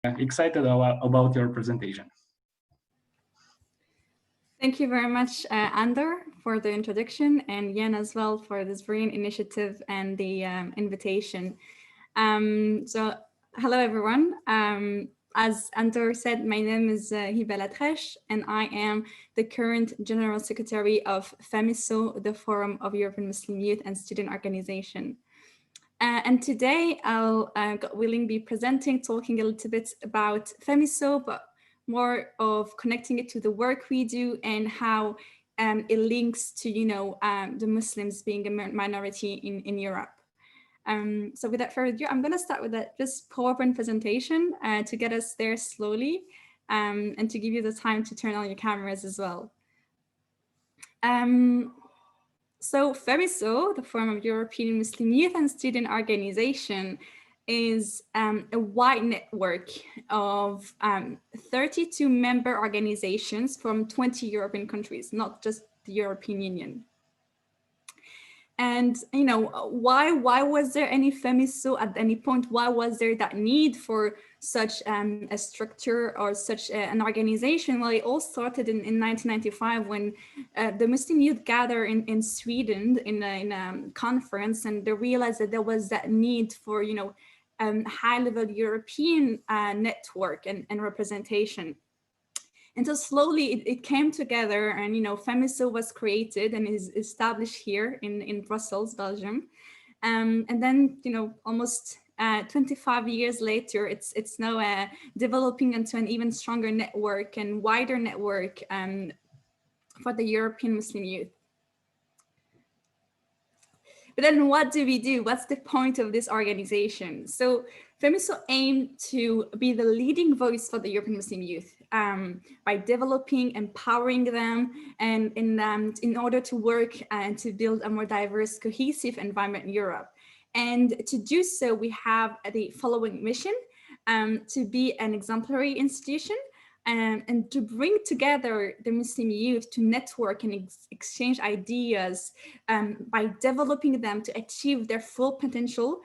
excited about your presentation. Thank you very much, Ander, for the introduction, and Jan as well for this brilliant initiative and the invitation. So, hello everyone. As Ander said, my name is Hiba Latreche, and I am the current General Secretary of FEMYSO, the Forum of European Muslim Youth and Student Organization. And today I'll, God willing, be presenting, talking a little bit about FEMYSO, but more of connecting it to the work we do and how it links to, the Muslims being a minority in Europe. So without further ado, I'm going to start with just PowerPoint presentation to get us there slowly and to give you the time to turn on your cameras as well. So FEMYSO, the Forum of European Muslim Youth and Student Organization, is a wide network of 32 member organizations from 20 European countries, not just the European Union. And, why was there any FEMYSO at any point? Why was there that need for such a structure or such an organization? Well, it all started in 1995 when the Muslim youth gathered in Sweden in a conference, and they realized that there was that need for, high-level European network and representation. And so slowly it came together, and FEMYSO was created and is established here in Brussels, Belgium. And then almost 25 years later, it's now developing into an even stronger network and wider network for the European Muslim youth. But then what do we do? What's the point of this organization? So FEMYSO aimed to be the leading voice for the European Muslim youth by developing, empowering them, and in order to work and to build a more diverse, cohesive environment in Europe. And to do so, we have the following mission: to be an exemplary institution, and to bring together the Muslim youth to network and exchange ideas by developing them to achieve their full potential,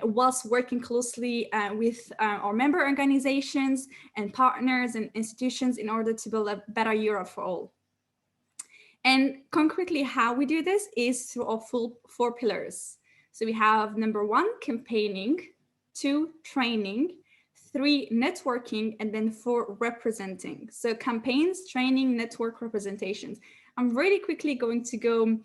whilst working closely with our member organizations and partners and institutions in order to build a better Europe for all. And concretely, how we do this is through our full 4 pillars. So we have number 1, campaigning; 2, training; 3, networking; and then 4, representing. So campaigns, training, network, representations. I'm really quickly going to go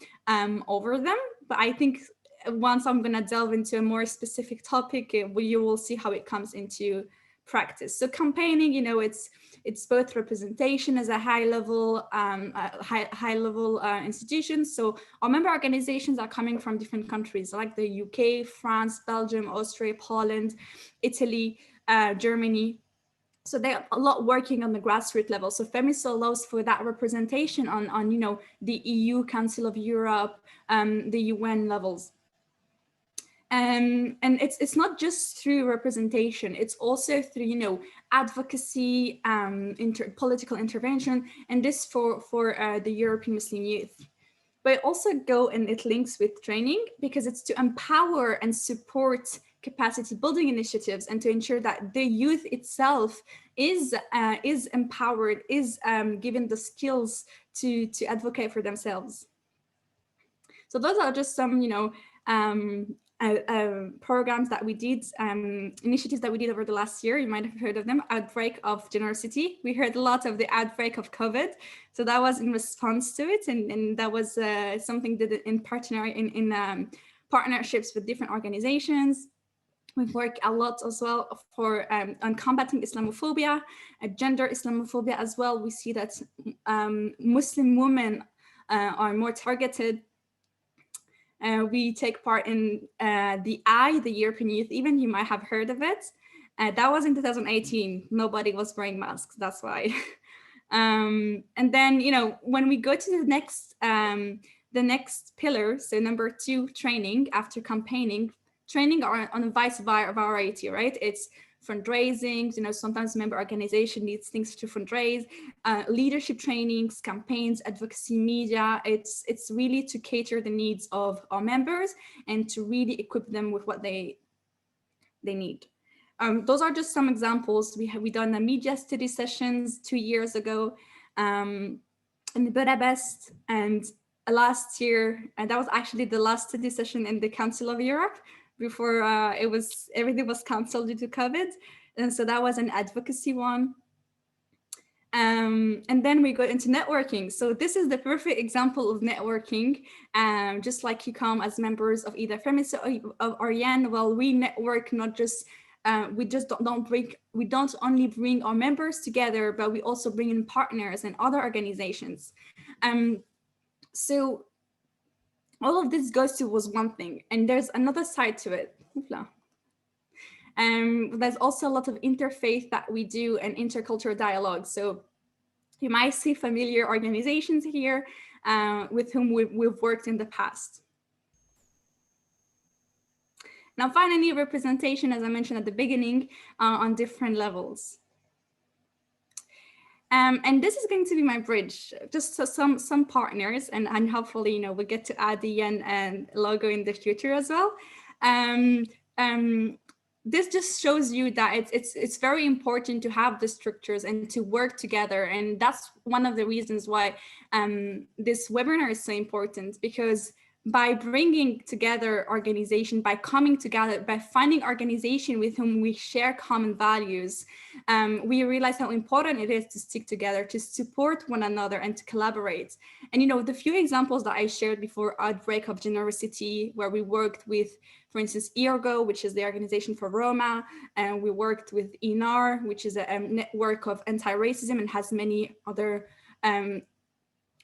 over them, but I think once I'm going to delve into a more specific topic, you will see how it comes into practice. So campaigning, it's both representation as a high-level institution. So our member organizations are coming from different countries like the UK, France, Belgium, Austria, Poland, Italy, Germany. So they're a lot working on the grassroots level. So FEMYSO allows for that representation on the EU, Council of Europe, the UN levels. And it's not just through representation, it's also through, advocacy, political intervention, and this for the European Muslim youth. But it also it links with training, because it's to empower and support capacity building initiatives and to ensure that the youth itself is empowered, is given the skills to advocate for themselves. So those are just some, programs that we did, initiatives that we did over the last year. You might have heard of them. Outbreak of generosity. We heard a lot of the outbreak of COVID. So that was in response to it. And that was something that in partnerships with different organizations. We've worked a lot as well on combating Islamophobia, gender Islamophobia as well. We see that Muslim women are more targeted. We take part in the European Youth Event. You might have heard of it. That was in 2018. Nobody was wearing masks, that's why. And then, when we go to the next pillar, so number 2, training, after campaigning, training are on a wide variety, right? It's fundraising, sometimes member organization needs things to fundraise, leadership trainings, campaigns, advocacy, media. It's really to cater the needs of our members and to really equip them with what they need. Those are just some examples. We done a media study sessions 2 years ago in Budapest, and last year, and that was actually the last study session in the Council of Europe before everything was cancelled due to COVID. And so that was an advocacy one. And then we go into networking. So this is the perfect example of networking. Just like you come as members of either FEMYSO or Ariane, well, we network not just we don't only bring our members together, but we also bring in partners and other organizations. So all of this goes towards one thing, and there's another side to it. There's also a lot of interfaith that we do and intercultural dialogue. So you might see familiar organizations here with whom we've worked in the past. Now, finally, representation, as I mentioned at the beginning, on different levels. And this is going to be my bridge, just so some partners, and hopefully, we'll get to add the yen and logo in the future as well. This just shows you that it's very important to have the structures and to work together. And that's one of the reasons why this webinar is so important, because by bringing together organization, by coming together, by finding organization with whom we share common values, we realize how important it is to stick together, to support one another and to collaborate. And the few examples that I shared before outbreak of generosity, where we worked with, for instance, IRGO, which is the Organization for Roma, and we worked with INAR, which is a network of anti-racism and has many other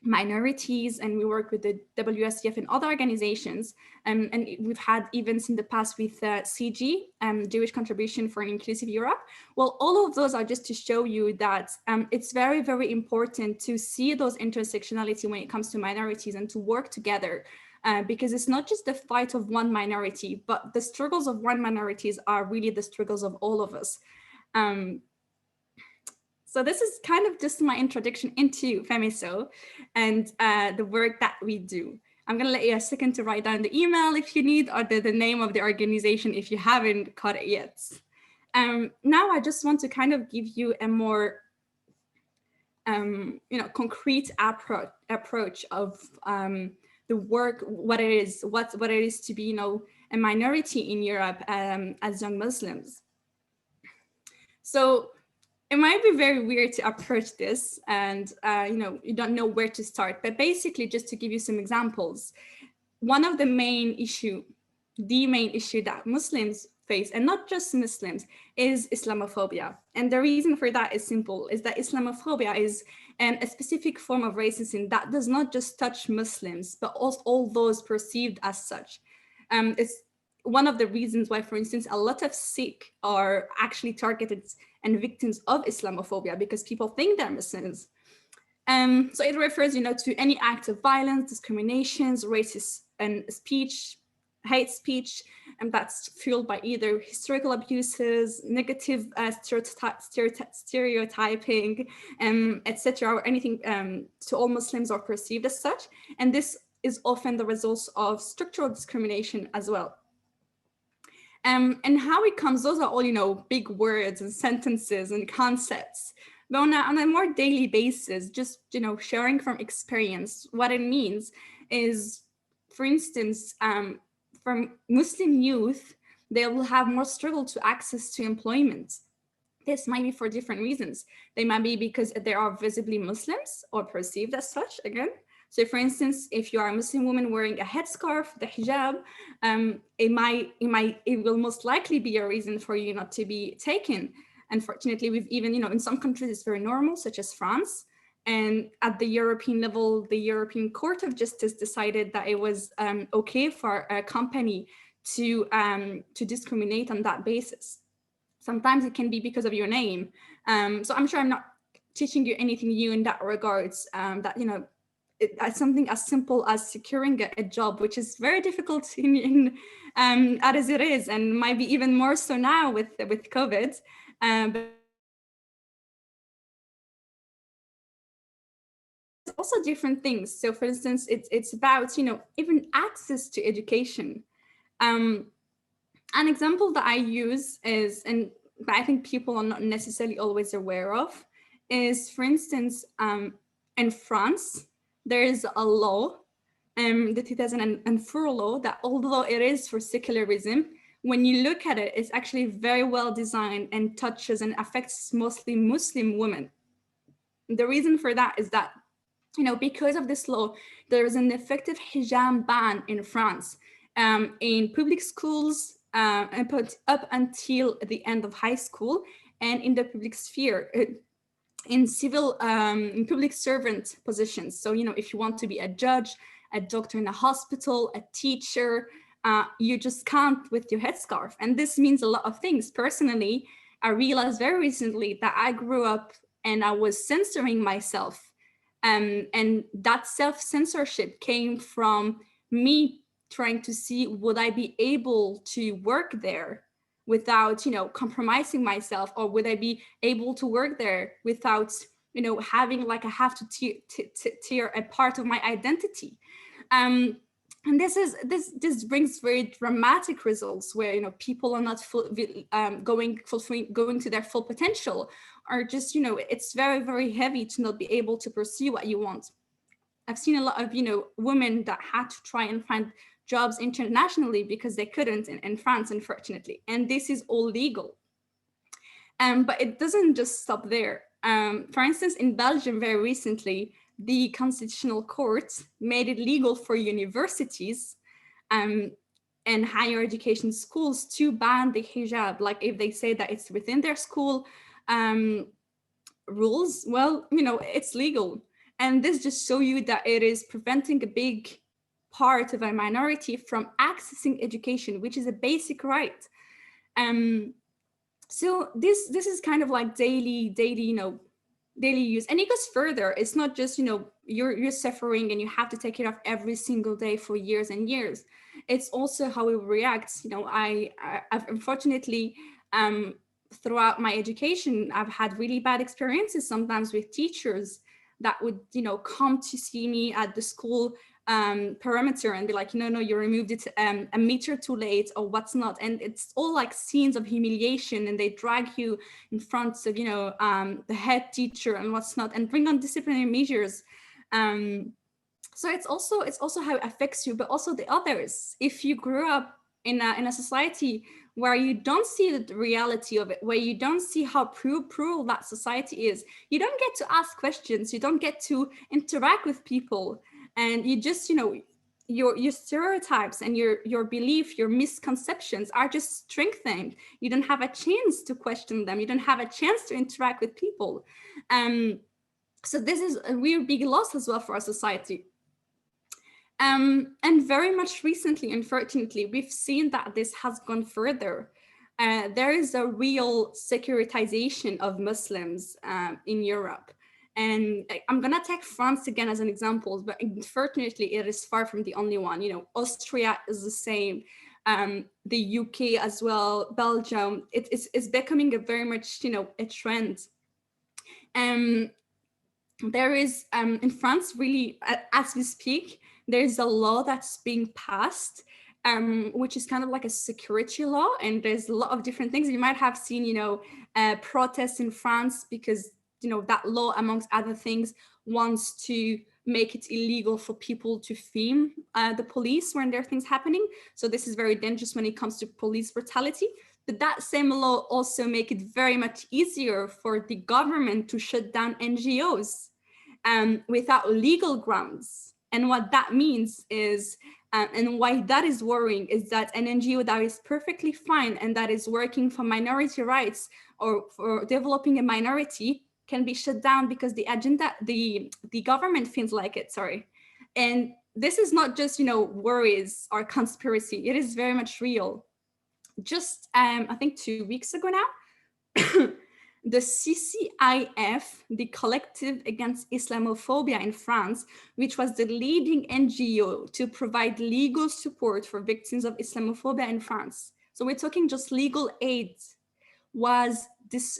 minorities, and we work with the WSCF and other organizations, and we've had events in the past with CG, Jewish Contribution for an Inclusive Europe. Well, all of those are just to show you that it's very, very important to see those intersectionality when it comes to minorities and to work together, because it's not just the fight of one minority, but the struggles of one minorities are really the struggles of all of us. So this is kind of just my introduction into FEMYSO and the work that we do. I'm going to let you a second to write down the email if you need, or the name of the organization if you haven't caught it yet. Now I just want to kind of give you a more concrete approach of the work, what it is to be a minority in Europe as young Muslims. So it might be very weird to approach this, and you don't know where to start, but basically, just to give you some examples, one of the main issue that Muslims face, and not just Muslims, is Islamophobia. And the reason for that is simple, is that Islamophobia is a specific form of racism that does not just touch Muslims, but also all those perceived as such. It's one of the reasons why, for instance, a lot of Sikh are actually targeted and victims of Islamophobia, because people think they're Muslims. So it refers, to any act of violence, discriminations, racist and speech, hate speech, and that's fueled by either historical abuses, negative stereotyping, etc., or anything to all Muslims are perceived as such. And this is often the result of structural discrimination as well. And how it comes, those are all, big words and sentences and concepts. But on a more daily basis, just, sharing from experience, what it means is, for instance, from Muslim youth, they will have more struggle to access to employment. This might be for different reasons. They might be because they are visibly Muslims or perceived as such, again. So for instance, if you are a Muslim woman wearing a headscarf, the hijab, it will most likely be a reason for you not to be taken. Unfortunately, we've even, in some countries it's very normal, such as France. And at the European level, the European Court of Justice decided that it was okay for a company to discriminate on that basis. Sometimes it can be because of your name. So I'm sure I'm not teaching you anything new in that regards, that, it's something as simple as securing a job, which is very difficult as it is, and might be even more so now with COVID. But also different things. So for instance, it's about, even access to education. An example that I use is, and but I think people are not necessarily always aware of, is, for instance, in France, there is a law, the 2004 law, that although it is for secularism, when you look at it, it's actually very well designed and touches and affects mostly Muslim women. The reason for that is that, because of this law, there is an effective hijab ban in France, in public schools, and put up until the end of high school, and in the public sphere, in civil, in public servant positions. So, if you want to be a judge, a doctor in a hospital, a teacher, you just can't with your headscarf. And this means a lot of things. Personally, I realized very recently that I grew up and I was censoring myself. And that self-censorship came from me trying to see, would I be able to work there without, compromising myself, or would I be able to work there without, having like I have to tear a part of my identity. And this brings very dramatic results where people are not going to their full potential, or just it's very, very heavy to not be able to pursue what you want. I've seen a lot of women that had to try and find jobs internationally because they couldn't in France, unfortunately, and this is all legal. But it doesn't just stop there. For instance, in Belgium, very recently, the Constitutional Court made it legal for universities and higher education schools to ban the hijab. Like if they say that it's within their school rules, well, it's legal. And this just shows you that it is preventing a big part of a minority from accessing education, which is a basic right. So this is kind of like daily use, and it goes further. It's not just you're suffering and you have to take it off every single day for years and years. It's also how we react. I've unfortunately throughout my education, I've had really bad experiences sometimes with teachers that would come to see me at the school perimeter and be like, no, you removed it a meter too late, or what's not. And it's all like scenes of humiliation, and they drag you in front of the head teacher and what's not, and bring on disciplinary measures. So it's also how it affects you, but also the others. If you grew up in a society where you don't see the reality of it, where you don't see how plural that society is, you don't get to ask questions, you don't get to interact with people, and you just, your stereotypes and your belief, your misconceptions are just strengthened. You don't have a chance to question them. You don't have a chance to interact with people. So this is a real big loss as well for our society. And very much recently, unfortunately, we've seen that this has gone further. There is a real securitization of Muslims in Europe. And I'm going to take France again as an example, but unfortunately, it is far from the only one. Austria is the same, the UK as well, Belgium. It's becoming a very much, a trend. There is, in France, really, as we speak, there's a law that's being passed, which is kind of like a security law. And there's a lot of different things. You might have seen, protests in France because that law, amongst other things, wants to make it illegal for people to film the police when there are things happening. So this is very dangerous when it comes to police brutality. But that same law also make it very much easier for the government to shut down NGOs without legal grounds. And what that means is, and why that is worrying, is that an NGO that is perfectly fine and that is working for minority rights or for developing a minority can be shut down because the government feels like it, And this is not just, worries or conspiracy. It is very much real. Just, I think 2 weeks ago now, the CCIF, the Collective Against Islamophobia in France, which was the leading NGO to provide legal support for victims of Islamophobia in France. So we're talking just legal aid, was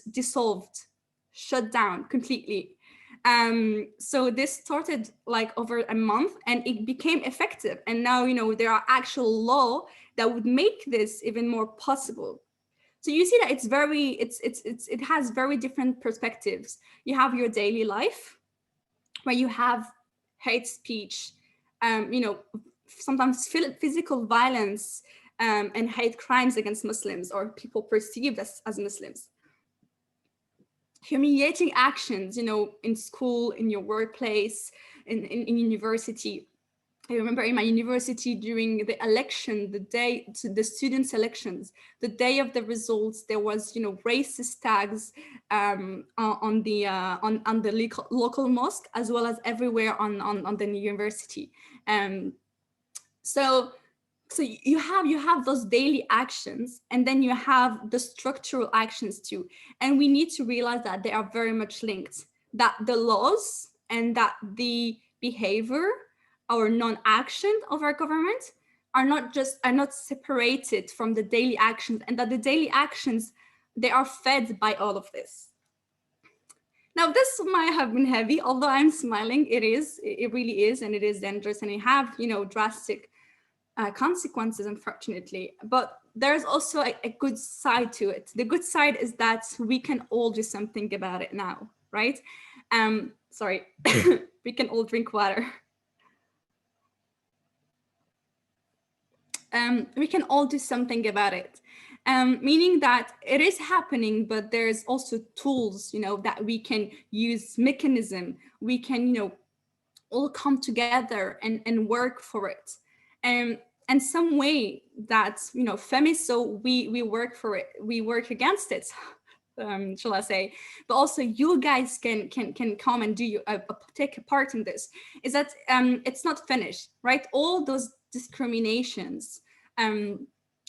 dissolved, shut down completely. So this started like over a month and it became effective. And now, there are actual law that would make this even more possible. So you see that it has very different perspectives. You have your daily life, where you have hate speech, sometimes physical violence, and hate crimes against Muslims or people perceived as Muslims. Humiliating actions, in school, in your workplace, in university. I remember in my university during the election, the students' elections, the day of the results, there was, racist tags on the local mosque, as well as everywhere on the university. So you have those daily actions, and then you have the structural actions too. And we need to realize that they are very much linked, that the laws and that the behavior or non-action of our government are not separated from the daily actions, and that the daily actions, they are fed by all of this. Now, this might have been heavy, although I'm smiling. It really is, and it is dangerous, and it have, drastic consequences, unfortunately. But there's also a good side to it. The good side is that we can all do something about it now, right? Sorry, we can all drink water. We can all do something about it. Meaning that it is happening, but there's also tools, that we can use, mechanism. We can, all come together and work for it. And some way that, FEMYSO, we work for it, we work against it, shall I say, but also you guys can come and take a part in this, is that it's not finished, right? All those discriminations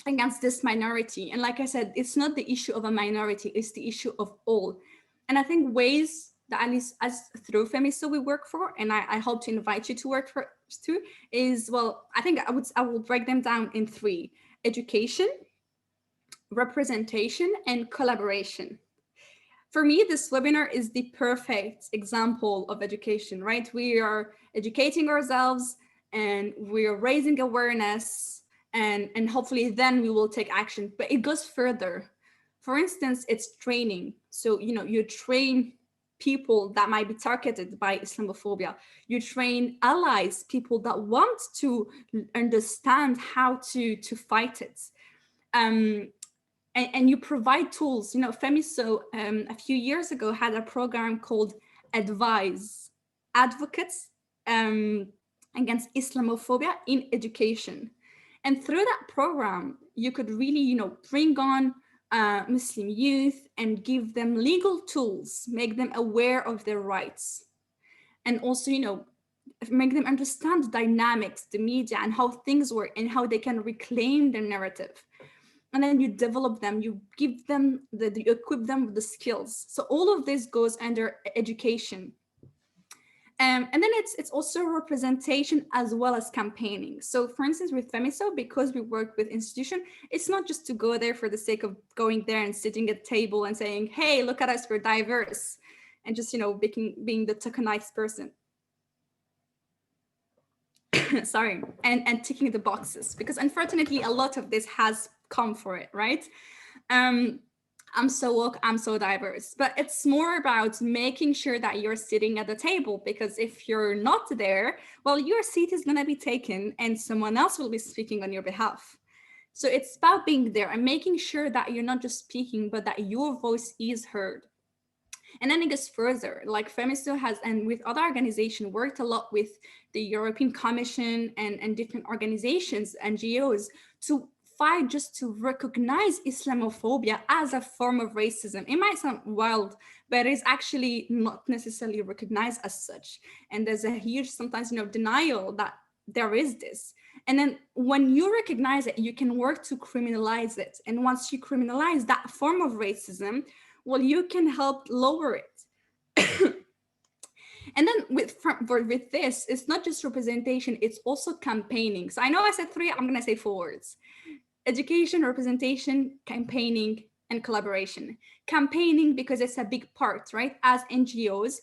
against this minority. And like I said, it's not the issue of a minority, it's the issue of all. And I think ways that at least as through FEMYSO we work for, and I hope to invite you to work for too, is, well, I think I will break them down in 3: education, representation, and collaboration. For me, this webinar is the perfect example of education, right? We are educating ourselves and we are raising awareness, and hopefully then we will take action. But it goes further. For instance, it's training. So, you train people that might be targeted by Islamophobia. You train allies, people that want to understand how to fight it. And you provide tools. FEMYSO a few years ago had a program called Advise, Advocates Against Islamophobia in Education. And through that program, you could really, bring on Muslim youth and give them legal tools, make them aware of their rights. And also, make them understand the dynamics, the media, and how things work, and how they can reclaim their narrative. And then you develop them, you give them, you equip them with the skills. So all of this goes under education. And then it's also representation as well as campaigning. So for instance, with FEMYSO, because we work with institutions, it's not just to go there for the sake of going there and sitting at a table and saying, hey, look at us, we're diverse, and just, being the tokenized person. Sorry, and ticking the boxes, because unfortunately a lot of this has come for it, right? I'm so woke, I'm so diverse, but it's more about making sure that you're sitting at the table, because if you're not there, well, your seat is going to be taken and someone else will be speaking on your behalf. So it's about being there and making sure that you're not just speaking, but that your voice is heard. And then it goes further, like FEMYSO has, and with other organizations, worked a lot with the European Commission and different organizations, NGOs, to fight just to recognize Islamophobia as a form of racism. It might sound wild, but it's actually not necessarily recognized as such. And there's a huge, sometimes, denial that there is this. And then when you recognize it, you can work to criminalize it. And once you criminalize that form of racism, well, you can help lower it. And then with this, it's not just representation, it's also campaigning. So I know I said 3, I'm going to say 4 words. Education, representation, campaigning, and collaboration. Campaigning, because it's a big part, right? As NGOs,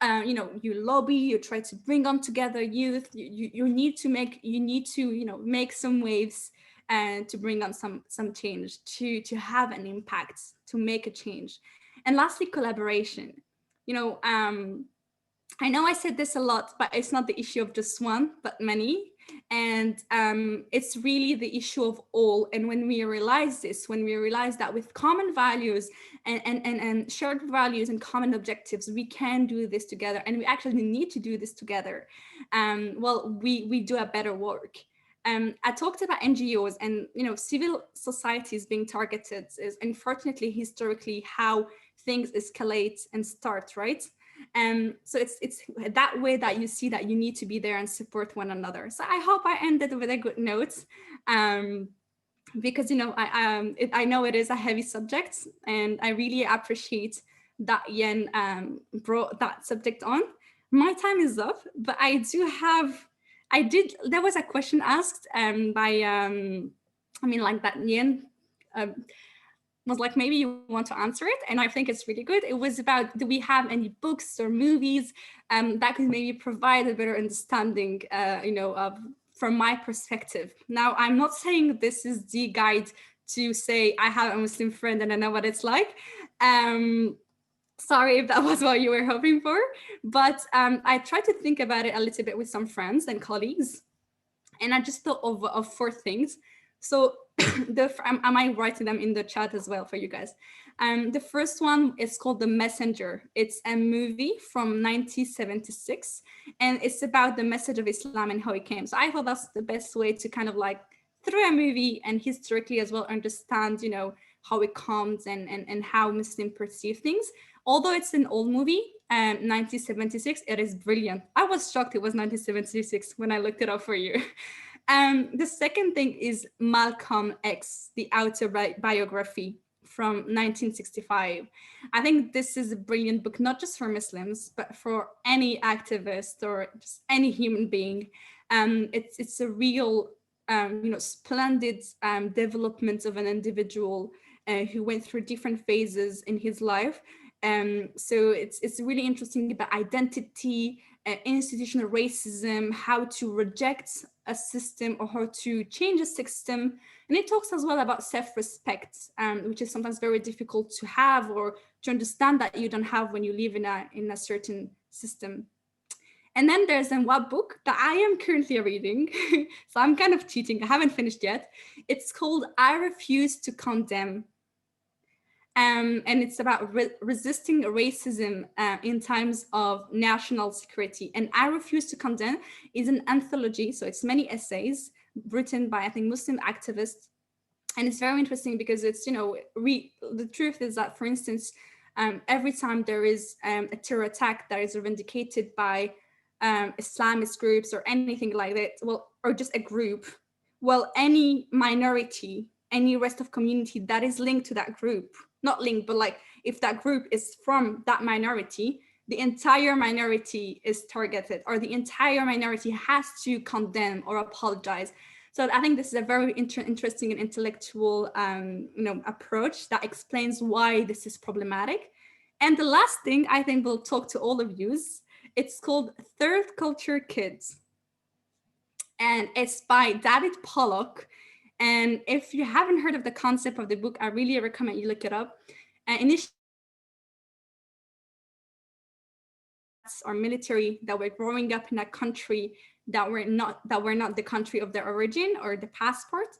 you lobby, you try to bring on together youth. You need to make some waves and to bring on some change, to have an impact, to make a change. And lastly, collaboration. You know, I know I said this a lot, but it's not the issue of just one, but many. And it's really the issue of all. And when we realize this, when we realize that with common values and shared values and common objectives, we can do this together, and we actually need to do this together, well, we do a better work. I talked about NGOs, and you know, civil societies being targeted is unfortunately historically how things escalate and start, right? So it's that way that you see that you need to be there and support one another. So I hope I ended with a good note, because you know, I know it is a heavy subject, and I really appreciate that Yen brought that subject on. My time is up, but there was a question asked by I mean, like, that Yen was like, maybe you want to answer it, and I think it's really good. It was about, do we have any books or movies that could maybe provide a better understanding, you know, of, from my perspective. Now, I'm not saying this is the guide to say I have a Muslim friend and I know what it's like. Sorry if that was what you were hoping for, but I tried to think about it a little bit with some friends and colleagues, and I just thought of 4 things. So I might write them in the chat as well for you guys. The first one is called The Messenger. It's a movie from 1976, and it's about the message of Islam and how it came. So I thought that's the best way to kind of like, through a movie and historically as well, understand, you know, how it comes and how Muslims perceive things. Although it's an old movie, 1976, it is brilliant. I was shocked it was 1976 when I looked it up for you. The second thing is Malcolm X, the autobiography from 1965. I think this is a brilliant book, not just for Muslims, but for any activist or just any human being. It's a real, you know, splendid development of an individual who went through different phases in his life. So it's really interesting about identity, institutional racism, how to reject a system or how to change a system. And it talks as well about self-respect, which is sometimes very difficult to have or to understand that you don't have when you live in a certain system. And then there's one book that I am currently reading. So I'm kind of cheating. I haven't finished yet. It's called I Refuse to Condemn. And it's about resisting racism in times of national security. And I Refuse to Condemn is an anthology. So it's many essays written by, I think, Muslim activists. And it's very interesting because it's, you know, the truth is that, for instance, every time there is a terror attack that is vindicated by Islamist groups or anything like that, well, or just a group, well, any minority, any rest of community that is linked to that group, not linked, but like if that group is from that minority, the entire minority is targeted, or the entire minority has to condemn or apologize. So I think this is a very interesting and intellectual you know, approach that explains why this is problematic. And the last thing I think we'll talk to all of you, it's called Third Culture Kids. And it's by David Pollock. And if you haven't heard of the concept of the book, I really recommend you look it up. Initially, or military that were growing up in a country that were not the country of their origin or the passport.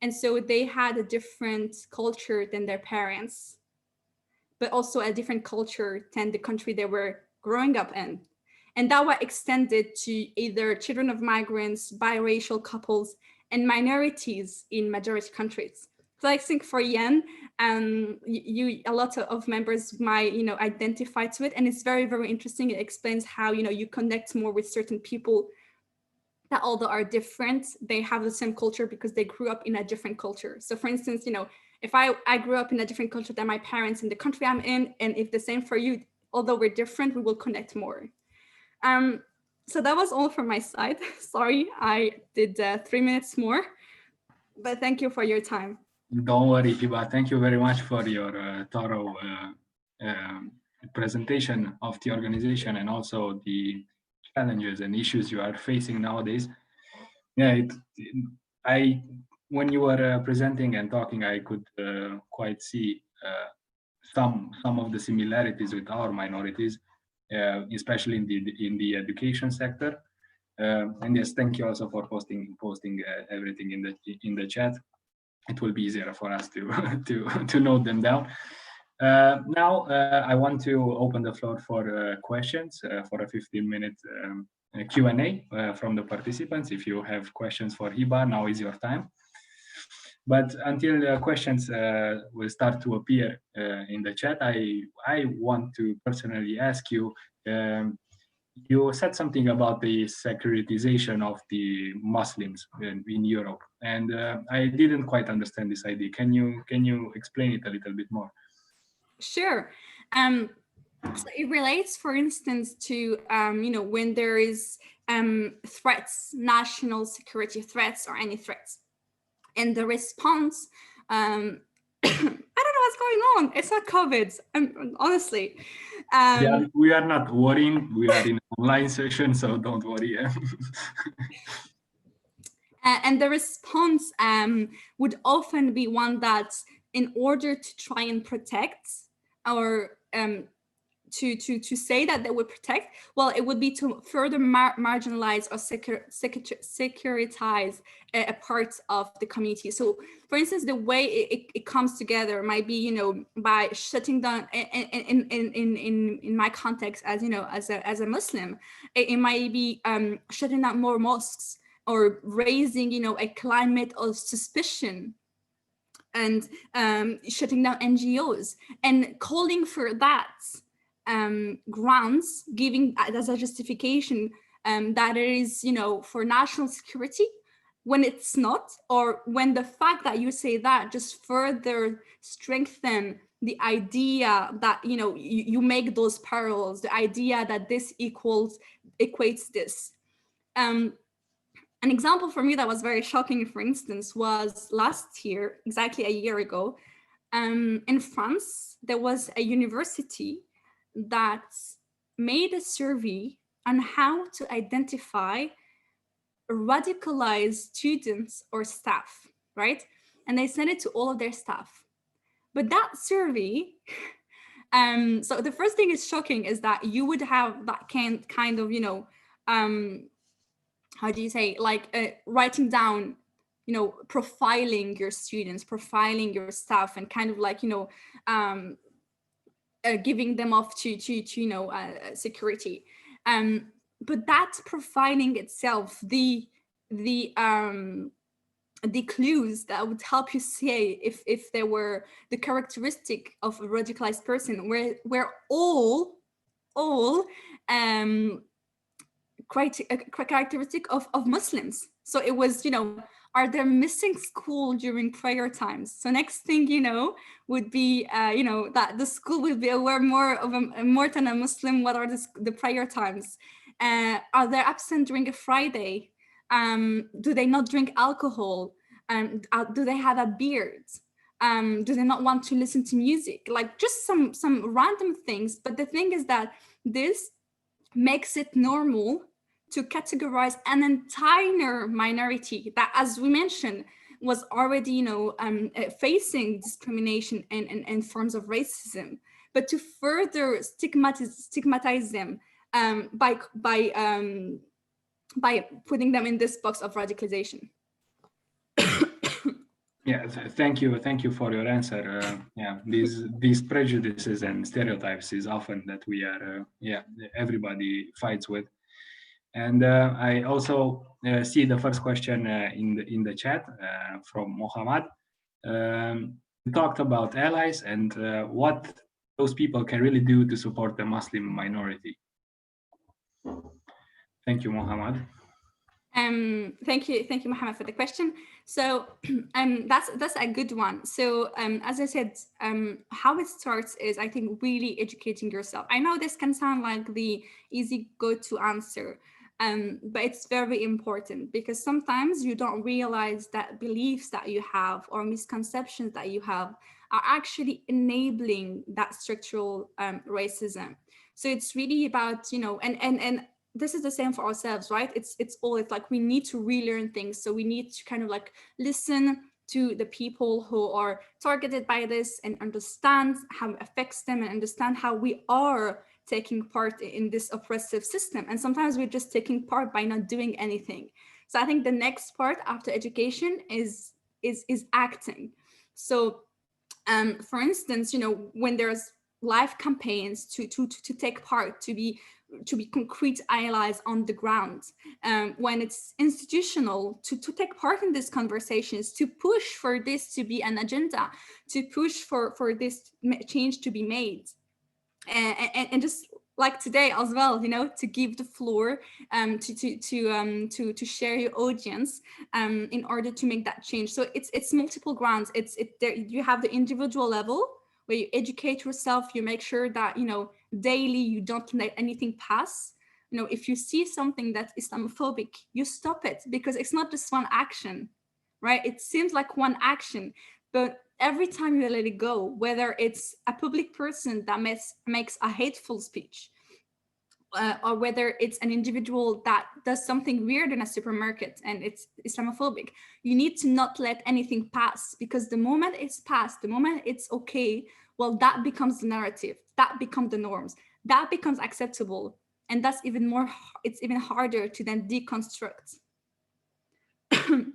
And so they had a different culture than their parents, but also a different culture than the country they were growing up in. And that was extended to either children of migrants, biracial couples, and minorities in majority countries. So I think for Yen, a lot of members might, you know, identify to it, and it's very, very interesting. It explains how, you know, you connect more with certain people that, although are different, they have the same culture because they grew up in a different culture. So for instance, you know, if I grew up in a different culture than my parents in the country I'm in, and if the same for you, although we're different, we will connect more. So that was all from my side. Sorry, I did 3 minutes more, but thank you for your time. Don't worry, Hiba. Thank you very much for your thorough presentation of the organization and also the challenges and issues you are facing nowadays. Yeah, I when you were presenting and talking, I could quite see some of the similarities with our minorities, especially in the education sector. And yes, thank you also for posting everything in the chat. It will be easier for us to to note them down. Now I want to open the floor for questions for a 15-minute Q&A from the participants. If you have questions for Hiba, now is your time. But until the questions will start to appear in the chat, I want to personally ask you. You said something about the securitization of the Muslims in Europe, and I didn't quite understand this idea. Can you explain it a little bit more? Sure. So it relates, for instance, to when there is threats, national security threats, or any threats, and the response. I don't know what's going on. It's not COVID. Honestly. We are not worrying. We are in an online session, so don't worry. And the response would often be one that, in order to try and protect, or to say that they would protect, well, it would be to further marginalize or securitize a part of the community. So, for instance, the way it comes together might be, by shutting down. In my context, as as a Muslim, it might be shutting down more mosques, or raising, a climate of suspicion, and shutting down NGOs, and calling for that grounds, giving as a justification that it is, for national security, when it's not, or when the fact that you say that just further strengthen the idea that, you make those parallels, the idea that this equates this. An example for me that was very shocking, for instance, was last year, exactly a year ago, in France, there was a university that made a survey on how to identify radicalized students or staff, right? And they sent it to all of their staff. But that survey, so the first thing is shocking is that you would have that kind of, how do you say, like writing down, profiling your students, profiling your staff, and kind of like, giving them off to security. But that's profiling itself, the clues that would help you say if there were the characteristic of a radicalized person, where all characteristic of Muslims. So it was, are they missing school during prayer times? So next thing would be, that the school will be aware more than a Muslim. What are the prayer times? Are they absent during a Friday? Do they not drink alcohol? Do they have a beard? Do they not want to listen to music? Like just some random things. But the thing is that this makes it normal to categorize an entire minority that, as we mentioned, was already, facing discrimination and forms of racism, but to further stigmatize them by putting them in this box of radicalization. Yeah, thank you for your answer. Yeah, these prejudices and stereotypes is often that we are everybody fights with. And I also see the first question in the chat from Mohammad. We talked about allies and what those people can really do to support the Muslim minority. Thank you, Mohammad. Thank you, Mohammed, for the question. So that's a good one. So as I said, how it starts is, I think, really educating yourself. I know this can sound like the easy go-to answer, but it's very important, because sometimes you don't realize that beliefs that you have or misconceptions that you have are actually enabling that structural racism. So it's really about, and this is the same for ourselves, right? It's like we need to relearn things. So we need to kind of like listen to the people who are targeted by this and understand how it affects them and understand how we are taking part in this oppressive system. And sometimes we're just taking part by not doing anything. So I think the next part after education is acting. So for instance, you know, when there's live campaigns to take part, to be concrete allies on the ground, when it's institutional, to take part in these conversations, to push for this to be an agenda, to push for this change to be made, and just like today as well, you know, to give the floor to share your audience in order to make that change. So it's multiple grounds. There you have the individual level where you educate yourself, you make sure that, you know, daily you don't let anything pass. You know, if you see something that's Islamophobic, you stop it, because it's not just one action, right? It seems like one action, but every time you let it go, whether it's a public person that makes a hateful speech, or whether it's an individual that does something weird in a supermarket and it's Islamophobic, you need to not let anything pass, because the moment it's passed, the moment it's okay, well, that becomes the narrative, that becomes the norms, that becomes acceptable. And that's even more, it's even harder to then deconstruct.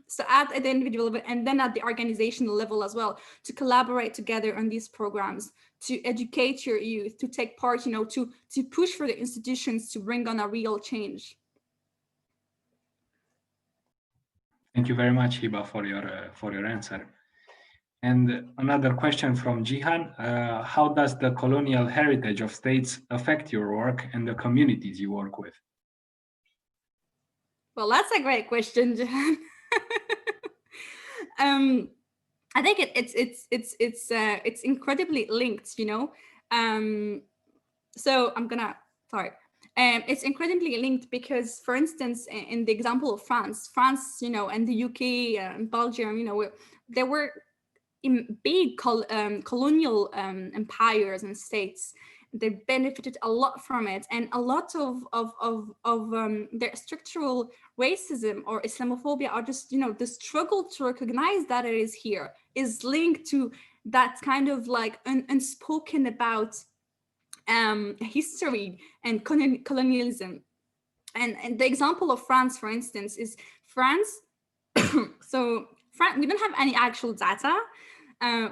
So at the individual level and then at the organizational level as well, to collaborate together on these programs, to educate your youth, to take part, you know, to push for the institutions to bring on a real change. Thank you very much, Hiba, for your answer. And another question from Jihan: how does the colonial heritage of states affect your work and the communities you work with? Well, that's a great question, Jihan. I think it's incredibly linked, you know. So I'm gonna sorry. It's incredibly linked because, for instance, in the example of France, you know, and the UK and Belgium, you know, there were in big colonial empires and states. They benefited a lot from it, and a lot of their structural racism or Islamophobia, or just, you know, the struggle to recognize that it is here, is linked to that kind of like unspoken about history and colonialism. And the example of France, for instance, is France. So we don't have any actual data,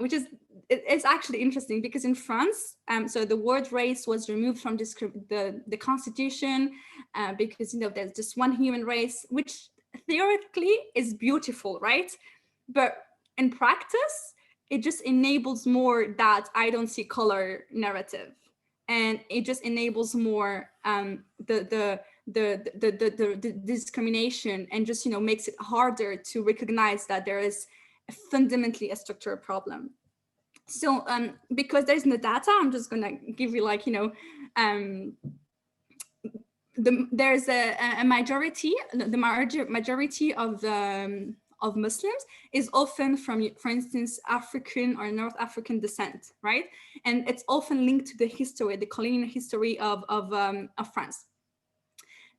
which is it's actually interesting, because in France, so the word race was removed from the constitution, because, you know, there's just one human race, which theoretically is beautiful, right? But in practice, it just enables more that I don't see color narrative, and it just enables more the discrimination, and just, you know, makes it harder to recognize that there is fundamentally a structural problem. So because there's no data, I'm just gonna give you, like, you know, there's a majority, the majority of Muslims is often from, for instance, African or North African descent, right? And it's often linked to the history, the colonial history of France.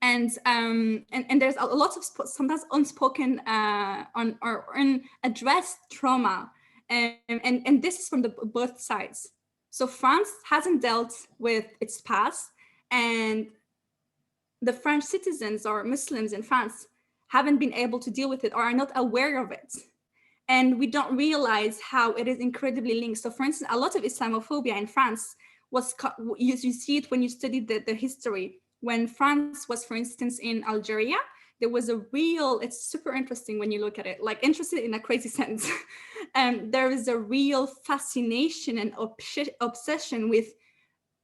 And there's a lot of sometimes unspoken or unaddressed trauma, and this is from both sides. So France hasn't dealt with its past, and the French citizens or Muslims in France haven't been able to deal with it or are not aware of it. And we don't realize how it is incredibly linked. So for instance, a lot of Islamophobia in France was, you see it when you study the history. When France was, for instance, in Algeria, there was a real, it's super interesting when you look at it, like interested in a crazy sense. There is a real fascination and obsession with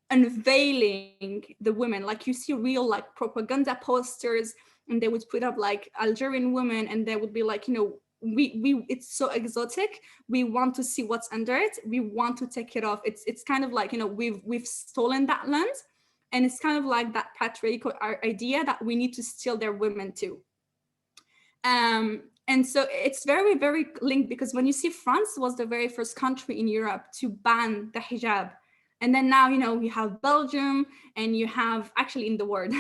unveiling the women. Like you see real like propaganda posters, and they would put up like Algerian women, and they would be like, you know, we it's so exotic, we want to see what's under it, we want to take it off. It's kind of like, you know, we've stolen that land, and it's kind of like that patriarchal idea that we need to steal their women too. And so it's very, very linked, because when you see France was the very first country in Europe to ban the hijab. And then now, you know, you have Belgium, and you have actually in the world,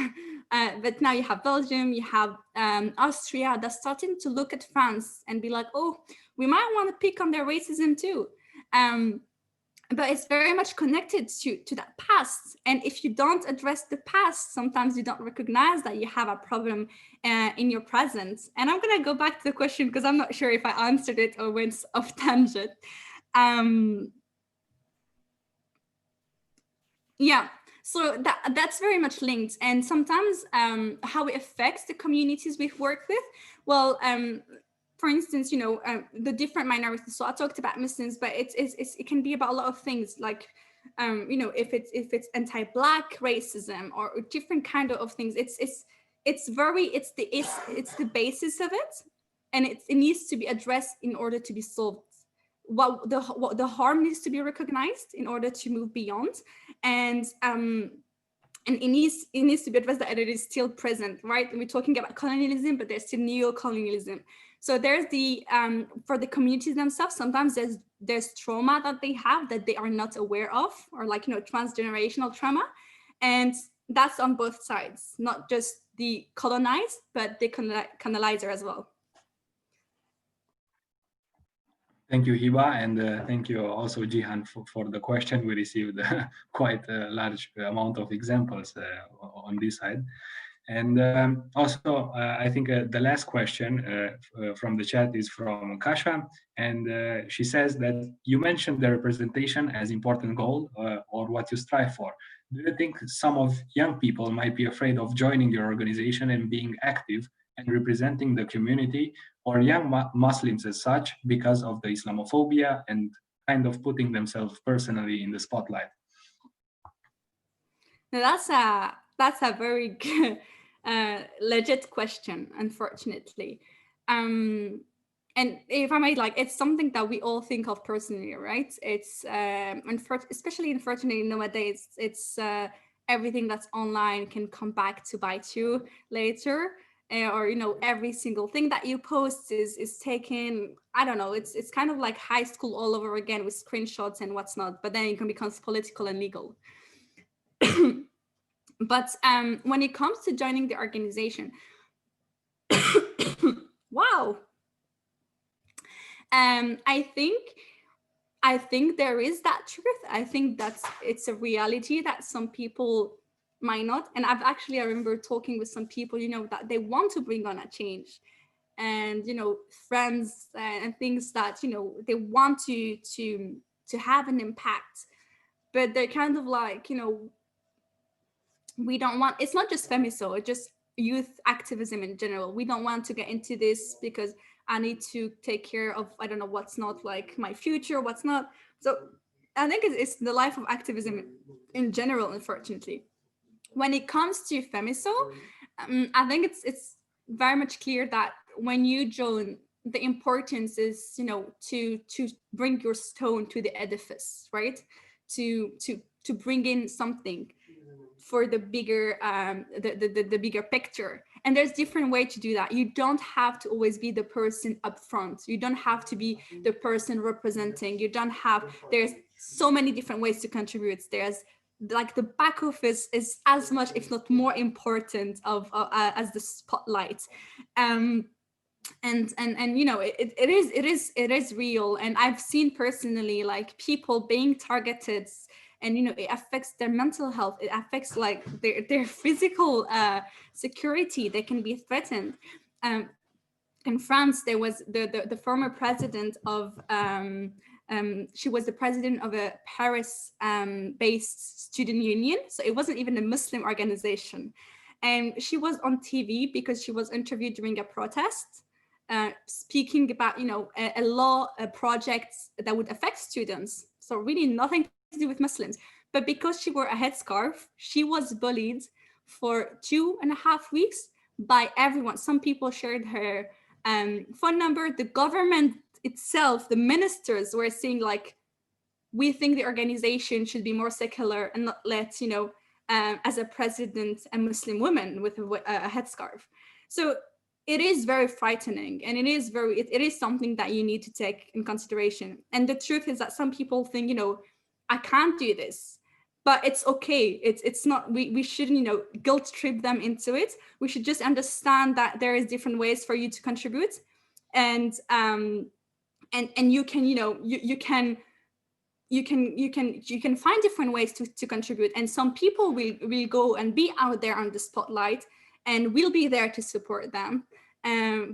But now you have Belgium, you have Austria that's starting to look at France and be like, oh, we might want to pick on their racism too. But it's very much connected to that past. And if you don't address the past, sometimes you don't recognize that you have a problem in your present. And I'm going to go back to the question because I'm not sure if I answered it or went off tangent. Yeah, so that's very much linked. And sometimes how it affects the communities we've worked with. Well, for instance, you know, the different minorities. So I talked about Muslims, but it can be about a lot of things, like, you know, if it's anti-Black racism or different kind of things. It's the basis of it, and it needs to be addressed in order to be solved. What the harm needs to be recognized in order to move beyond, and it needs to be addressed that it is still present, right? And we're talking about colonialism, but there's still neo-colonialism. So there's the for the communities themselves, sometimes there's trauma that they have that they are not aware of, or like, you know, transgenerational trauma, and that's on both sides, not just the colonized, but the colonizer as well. Thank you, Hiba, and thank you also, Jihan, for the question. We received quite a large amount of examples on this side. And also, I think the last question from the chat is from Kasha, and she says that you mentioned the representation as important goal or what you strive for. Do you think some of young people might be afraid of joining your organization and being active and representing the community, or young Muslims as such, because of the Islamophobia and kind of putting themselves personally in the spotlight? Now that's a very good, legit question, unfortunately. And if I may, like, it's something that we all think of personally, right? It's especially unfortunately nowadays, it's everything that's online can come back to bite you later. Or, you know, every single thing that you post is taken, I don't know, it's kind of like high school all over again with screenshots and what's not, but then it can become political and legal. But when it comes to joining the organization, wow, I think there is that truth. I think it's a reality that some people might not. And I remember talking with some people, you know, that they want to bring on a change, and, you know, friends and things that, you know, they want to have an impact, but they're kind of like, you know, we don't want, it's not just FEMYSO, it's just youth activism in general. We don't want to get into this because I need to take care of, I don't know, what's not like my future, what's not. So I think it's the life of activism in general, unfortunately. When it comes to FEMYSO, I think it's very much clear that when you join, the importance is, you know, to bring your stone to the edifice, right? To bring in something for the bigger the bigger picture. And there's different ways to do that. You don't have to always be the person up front. You don't have to be the person representing. You don't have, there's so many different ways to contribute. There's like the back office is as much, if not more important as the spotlight. And you know, it is real. And I've seen personally, like, people being targeted, and, you know, it affects their mental health. It affects like their physical security. They can be threatened. In France, there was the former president of she was the president of a Paris based student union. So it wasn't even a Muslim organization. And she was on TV because she was interviewed during a protest, speaking about, you know, a law, a project that would affect students. So really nothing to do with Muslims. But because she wore a headscarf, she was bullied for 2.5 weeks by everyone. Some people shared her phone number. The government itself, the ministers, were saying, like, we think the organization should be more secular and not let, you know, as a president, a Muslim woman with a headscarf. So it is very frightening, and it is something that you need to take in consideration. And the truth is that some people think, you know, I can't do this. but it's okay. It's not, we shouldn't, you know, guilt trip them into it. We should just understand that there is different ways for you to contribute, and you can, you know, you can find different ways to contribute, and some people will go and be out there on the spotlight, and we'll be there to support them.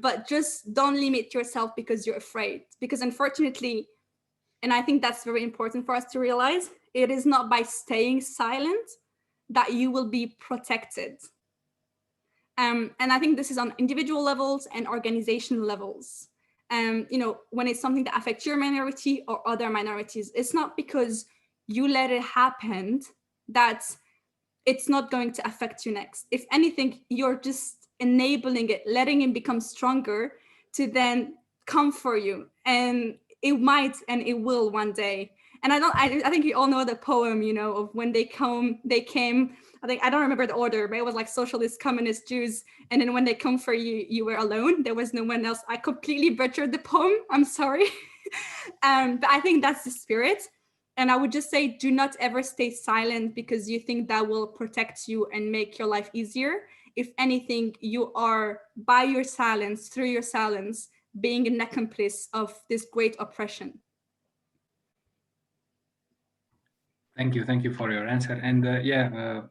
But just don't limit yourself because you're afraid, because unfortunately, and I think that's very important for us to realize, it is not by staying silent that you will be protected. And I think this is on individual levels and organizational levels. You know, when it's something that affects your minority or other minorities, it's not because you let it happen that it's not going to affect you next. If anything, you're just enabling it, letting it become stronger to then come for you. And it might, and it will one day. And I think you all know the poem, you know, of when they came, I don't remember the order, but it was like socialist, communist, Jews. And then when they come for you, you were alone. There was no one else. I completely butchered the poem. I'm sorry. But I think that's the spirit. And I would just say, do not ever stay silent because you think that will protect you and make your life easier. If anything, you are, by your silence, through your silence, being an accomplice of this great oppression. Thank you for your answer. And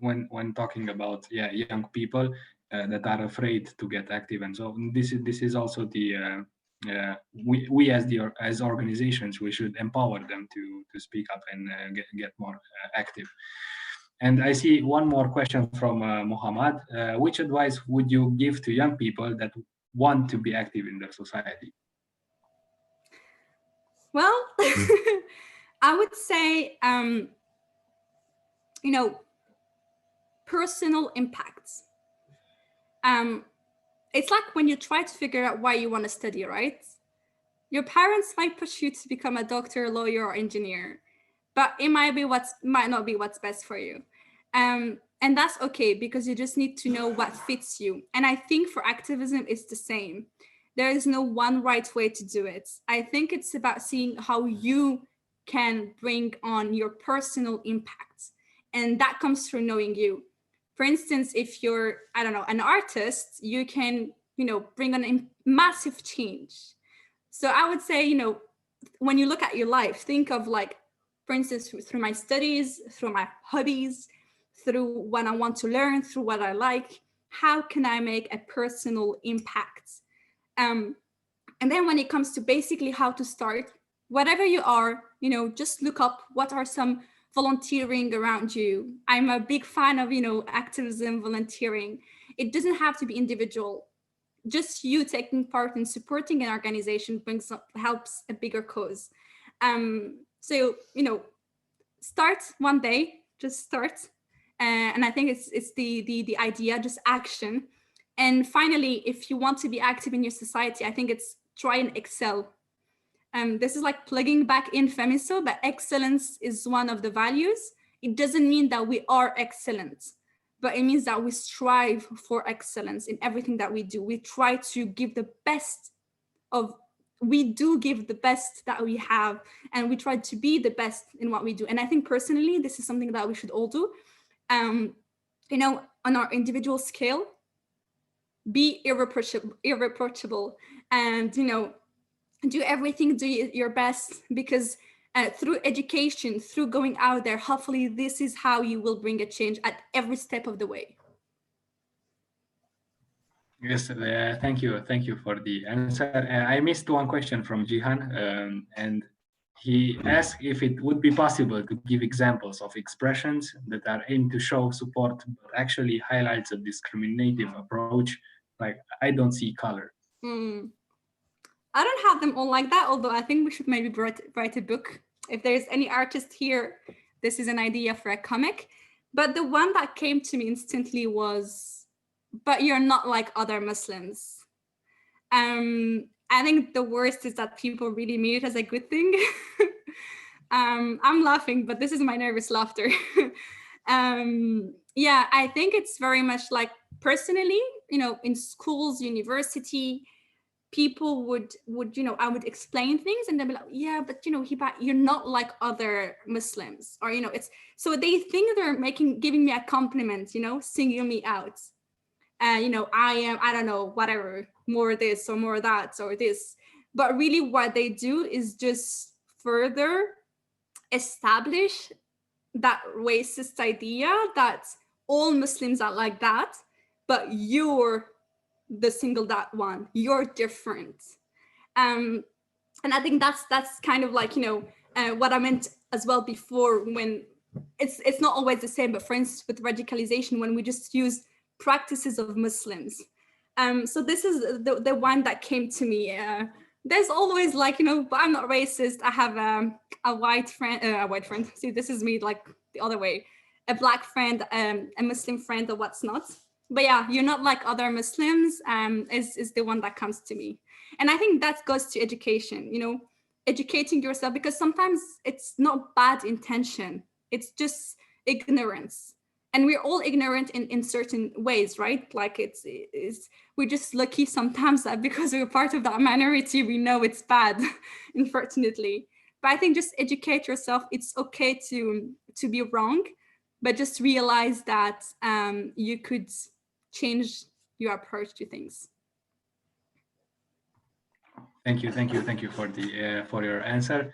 when talking about young people that are afraid to get active, and so this is also the we as organizations, we should empower them to speak up and get more active. And I see one more question from Mohammad. Which advice would you give to young people that want to be active in their society? Well, I would say, you know, personal impacts. It's like when you try to figure out why you want to study, right? Your parents might push you to become a doctor, lawyer, or engineer, but it might not be what's best for you. And that's okay, because you just need to know what fits you. And I think for activism, it's the same. There is no one right way to do it. I think it's about seeing how you can bring on your personal impact. And that comes through knowing you. For instance, if you're, I don't know, an artist, you can, you know, bring on a massive change. So I would say, you know, when you look at your life, think of, like, for instance, through my studies, through my hobbies, through what I want to learn, through what I like, how can I make a personal impact? And then when it comes to basically how to start, whatever you are, you know, just look up what are some volunteering around you. I'm a big fan of, you know, activism, volunteering. It doesn't have to be individual. Just you taking part in supporting an organization helps a bigger cause. So, you know, start one day, just start. And I think it's the idea, just action. And finally, if you want to be active in your society, I think it's try and excel. This is like plugging back in FEMYSO, but excellence is one of the values. It doesn't mean that we are excellent, but it means that we strive for excellence in everything that we do. We try to give the best we do give the best that we have, and we try to be the best in what we do. And I think personally, this is something that we should all do. You know, on our individual scale, be irreproachable, and, you know, do everything, do your best, because through education, through going out there, hopefully this is how you will bring a change at every step of the way. Yes, thank you for the answer. I missed one question from Jihan, and he asked if it would be possible to give examples of expressions that are aimed to show support, but actually highlights a discriminative approach, like I don't see color. I don't have them all like that, although I think we should maybe write a book. If there's any artist here, this is an idea for a comic. But the one that came to me instantly was, but you're not like other Muslims. I think the worst is that people really mean it as a good thing. I'm laughing, but this is my nervous laughter. Yeah, I think it's very much like, personally, you know, in schools, university, people would I would explain things and they'd be like, yeah, but Hiba, you're not like other Muslims, or it's, so they think they're giving me a compliment, singling me out. I am, I don't know, whatever, more this or more that or this. But really what they do is just further establish that racist idea that all Muslims are like that, but you're the single that one, you're different. And I think that's kind of like, what I meant as well before, when it's not always the same, but for instance, with radicalization, when we just use practices of Muslims. So this is the one that came to me. There's always like, but I'm not racist. I have a white friend. See, this is me like the other way. A black friend, a Muslim friend, or what's not. But yeah, you're not like other Muslims, is the one that comes to me. And I think that goes to education, educating yourself, because sometimes it's not bad intention. It's just ignorance. And we're all ignorant in certain ways, right? Like we're just lucky sometimes that because we're part of that minority, we know it's bad, unfortunately. But I think just educate yourself. It's okay to be wrong, but just realize that you could change your approach to things. Thank you for your answer.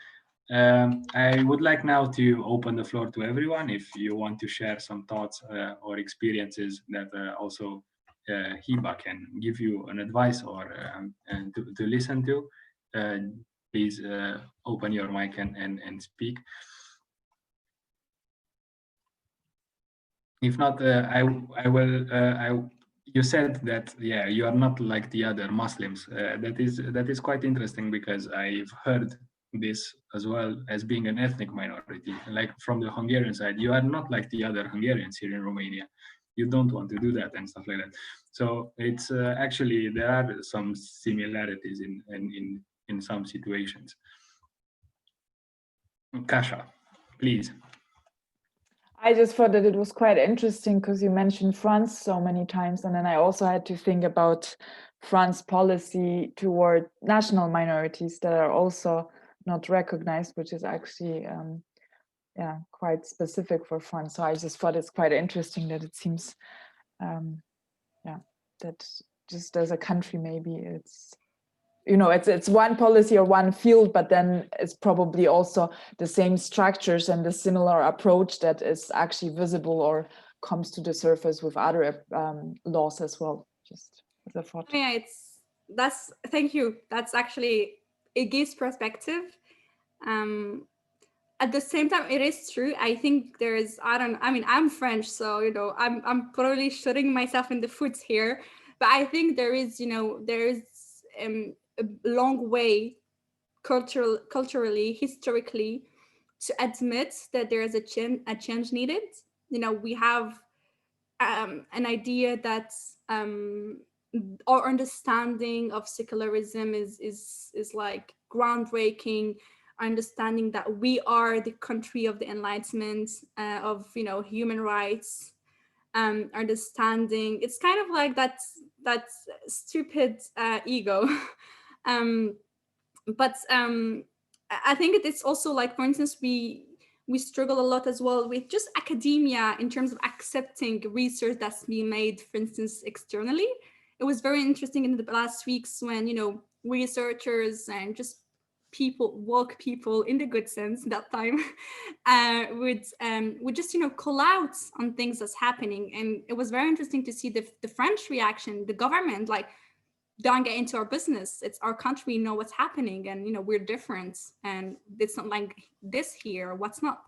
I would like now to open the floor to everyone. If you want to share some thoughts or experiences that also Hiba can give you an advice or to listen to, please open your mic and speak. If not, I will. You said that, yeah, you are not like the other Muslims. That is quite interesting, because I've heard this as well, as being an ethnic minority. Like from the Hungarian side, you are not like the other Hungarians here in Romania. You don't want to do that and stuff like that. So it's actually, there are some similarities in some situations. Kasha, please. I just thought that it was quite interesting because you mentioned France so many times, and then I also had to think about France policy toward national minorities that are also not recognized, which is actually quite specific for France. So I just thought it's quite interesting that it seems that just as a country, maybe it's it's one policy or one field, but then it's probably also the same structures and the similar approach that is actually visible or comes to the surface with other laws as well. Just as a thought. Yeah, thank you. That's actually, it gives perspective. At the same time, it is true. I think I'm French, so I'm probably shooting myself in the foot here, but I think there is a long way culturally, historically, to admit that there is a change needed. We have an idea that our understanding of secularism is like groundbreaking. Our understanding that we are the country of the Enlightenment, of human rights. Understanding, it's kind of like that stupid ego. But I think it's also like, for instance, we struggle a lot as well with just academia in terms of accepting research that's being made, for instance, externally. It was very interesting in the last weeks when researchers and just woke people in the good sense that time would just call out on things that's happening. And it was very interesting to see the French reaction, the government, like, don't get into our business. It's our country, we know what's happening, and we're different, and it's not like this here, what's not.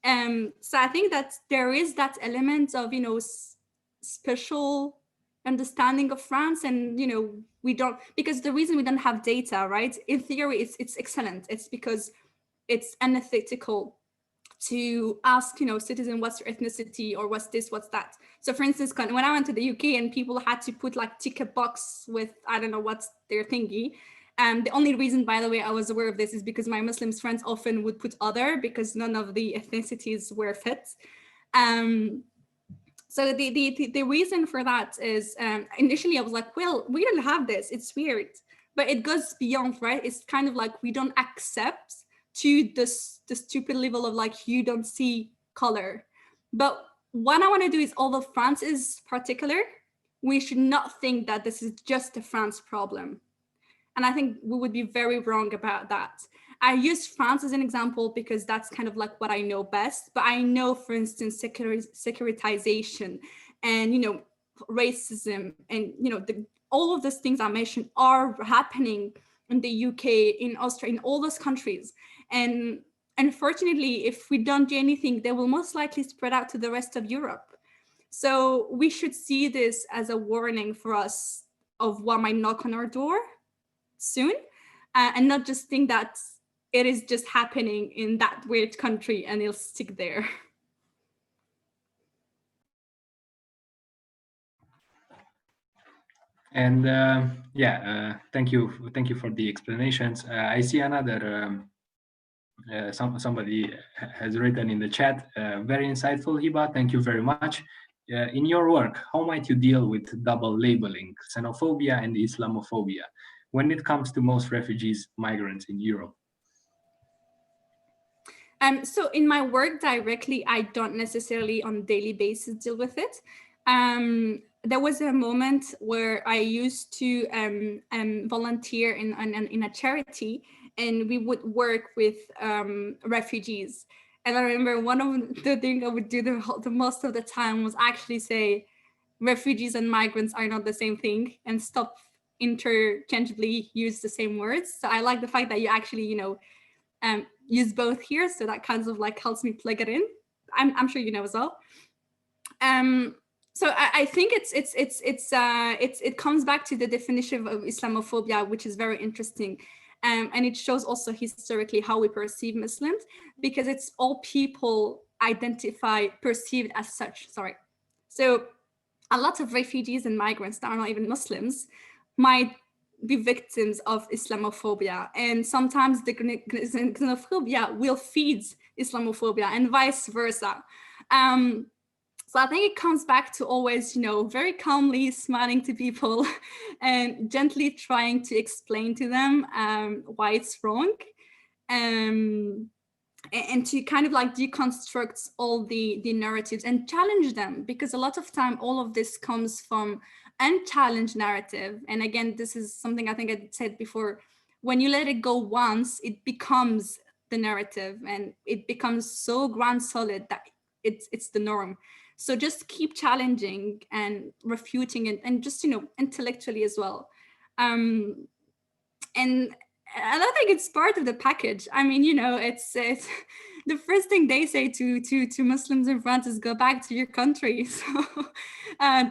So I think that there is that element of special understanding of France, and we don't, because the reason we don't have data, right, in theory it's excellent, it's because it's unethical to ask citizen, what's your ethnicity, or what's this, what's that. So for instance, when I went to the UK and people had to put like tick a box with I don't know what's their thingy, the only reason, by the way, I was aware of this is because my Muslim friends often would put other, because none of the ethnicities were fit. So the reason for that is initially I was like, well, we don't have this, it's weird. but it goes beyond, right? It's kind of like we don't accept to this the stupid level of like you don't see color. But what I want to do is, although France is particular, we should not think that this is just a France problem. And I think we would be very wrong about that. I use France as an example because that's kind of like what I know best. But I know, for instance, securitization and, racism and, all of those things I mentioned are happening in the UK, in Austria, in all those countries. And unfortunately, if we don't do anything, they will most likely spread out to the rest of Europe. So we should see this as a warning for us of what might knock on our door soon, and not just think that it is just happening in that weird country and it'll stick there. And thank you for the explanations. I see another somebody has written in the chat, very insightful, Hiba, thank you very much. In your work, how might you deal with double labeling, xenophobia and Islamophobia, when it comes to most refugees, migrants in Europe? So in my work directly, I don't necessarily on a daily basis deal with it. There was a moment where I used to volunteer in a charity, and we would work with refugees. And I remember one of the things I would do the most of the time was actually say, refugees and migrants are not the same thing, and stop interchangeably use the same words. So I like the fact that you actually, use both here. So that kind of like helps me plug it in. I'm sure you know as well. So I think it comes back to the definition of Islamophobia, which is very interesting. And it shows also historically how we perceive Muslims, because it's all people perceived as such. Sorry. So a lot of refugees and migrants that are not even Muslims might be victims of Islamophobia. And sometimes the xenophobia will feed Islamophobia and vice versa. So I think it comes back to always, very calmly smiling to people and gently trying to explain to them why it's wrong. And to kind of like deconstruct all the narratives and challenge them, because a lot of time all of this comes from unchallenged narrative. And again, this is something I think I said before, when you let it go once, it becomes the narrative and it becomes so grand solid that it's the norm. So just keep challenging and refuting it, and just, intellectually as well. And I think it's part of the package. I mean, it's the first thing they say to Muslims in France is go back to your country. So,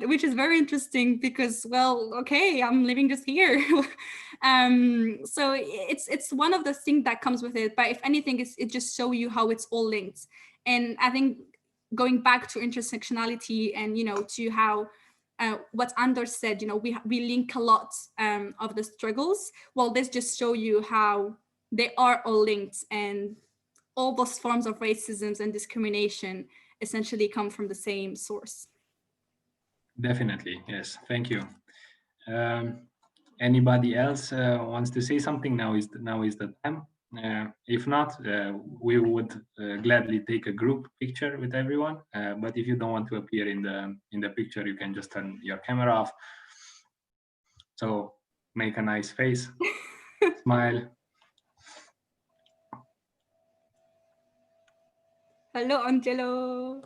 which is very interesting because, well, okay, I'm living just here. So it's one of the things that comes with it. But if anything, it just shows you how it's all linked. And I think going back to intersectionality and, to how what Anders said, we link a lot of the struggles. Well, this just show you how they are all linked, and all those forms of racism and discrimination essentially come from the same source. Definitely, yes. Thank you. Anybody else wants to say something? Now is the time. If not, we would gladly take a group picture with everyone. But if you don't want to appear in the picture, you can just turn your camera off. So make a nice face, smile. Hello, Angelo.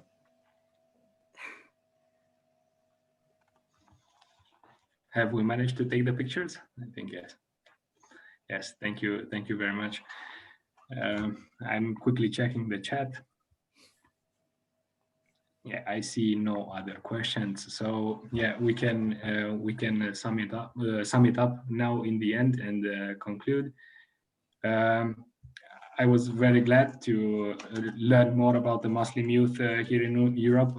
Have we managed to take the pictures? I think yes. Yes, thank you very much. I'm quickly checking the chat. Yeah, I see no other questions. So yeah, we can sum it up now in the end and conclude. I was very glad to learn more about the Muslim youth here in Europe,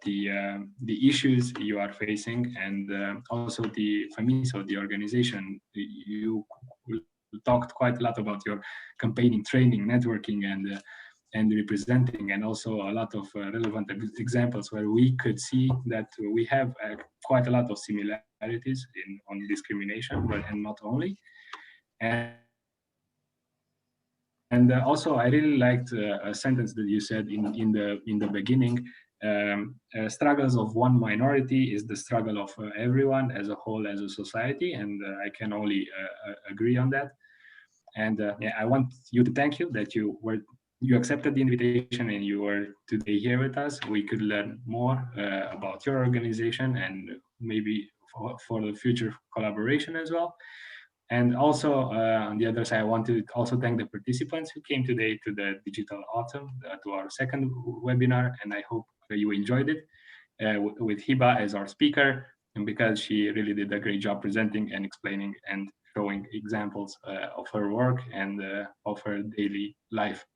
the issues you are facing, and also the FEMYSO, the organization. You talked quite a lot about your campaigning, training, networking, and representing, and also a lot of relevant examples where we could see that we have quite a lot of similarities on discrimination, and not only. And also, I really liked a sentence that you said in the beginning. Struggles of one minority is the struggle of everyone as a whole, as a society, and I can only agree on that. And yeah, I want you to thank you that you accepted the invitation and you were today here with us. We could learn more about your organization and maybe for the future collaboration as well. And also, on the other side, I want to also thank the participants who came today to the Digital Autumn, to our second webinar, and I hope you enjoyed it with Hiba as our speaker, and because she really did a great job presenting and explaining and showing examples of her work and of her daily life.